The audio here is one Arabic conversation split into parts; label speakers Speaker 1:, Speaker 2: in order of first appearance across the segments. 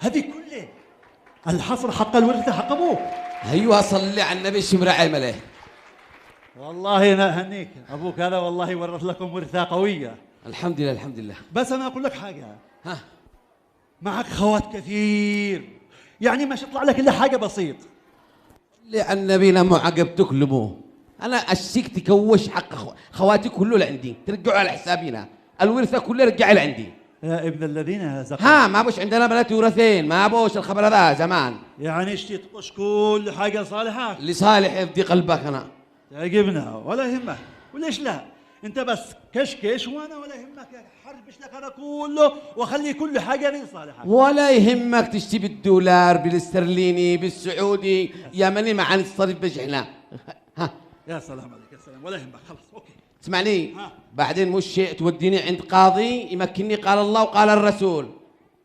Speaker 1: هذه كله الحصر حق الورثة حق أبوك.
Speaker 2: ايوه صلي على النبي شمرة عمله.
Speaker 1: والله أنا أهنيك، أبوك هذا والله ورث لكم ورثة قوية.
Speaker 2: الحمد لله الحمد لله.
Speaker 1: بس أنا أقول لك حاجة،
Speaker 2: ها
Speaker 1: معك خوات كثير، يعني مش يطلع لك إلا حاجة بسيط.
Speaker 2: لأن النبي لما عقب تكلموه أنا أشيك تكوش حق خواتي كله لعندي، ترجعوا على حسابنا، الورثة كلها رجعي لعندي.
Speaker 1: يا ابن الذين
Speaker 2: ها ما بوش عندنا بنات ورثين، ما بوش الخبر هذا زمان.
Speaker 1: يعني اشتي تقش كل حاجة صالحة
Speaker 2: لصالح يفدي قلبك أنا.
Speaker 1: تعجبنا ولا يهمك، وليش لا؟ انت بس كشكش وانا ولا يهمك، حربش لك انا كله واخلي كل حاجه لي صالحه.
Speaker 2: ولا يهمك تشتي بالدولار بالاسترليني بالسعودي يا مني مع الصرف بجحنا. ها
Speaker 1: يا سلام عليك يا سلام، ولا يهمك خلص اوكي.
Speaker 2: اسمعني بعدين مش شيء توديني عند قاضي يمكنني قال الله وقال الرسول.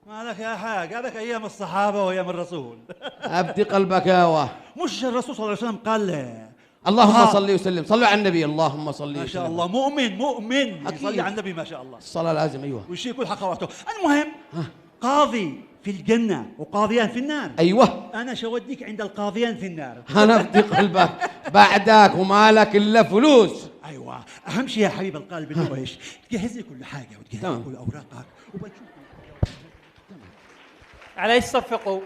Speaker 1: مالك يا حاج، هذاك ايام الصحابه وايام الرسول.
Speaker 2: ابدي قلبك يا واه.
Speaker 1: مش الرسول صلى الله عليه وسلم قال
Speaker 2: اللهم صل وسلم، صلوا على النبي، اللهم صل وسلم.
Speaker 1: ما شاء الله مؤمن يصلي على النبي ما شاء الله.
Speaker 2: الصلاة لازم ايوه.
Speaker 1: ويشيل كل حقواته. المهم قاضي في الجنة وقاضيان في النار.
Speaker 2: ايوه
Speaker 1: انا شوديك عند القاضيان في النار.
Speaker 2: انا ابدي قلبك بعدك ومالك الا فلوس.
Speaker 1: ايوه اهم شيء يا حبيب القلب انه ايش؟ تجهز لي كل حاجه وتجهز لي كل اوراقك وبنشوف.
Speaker 3: عليه صفقوا.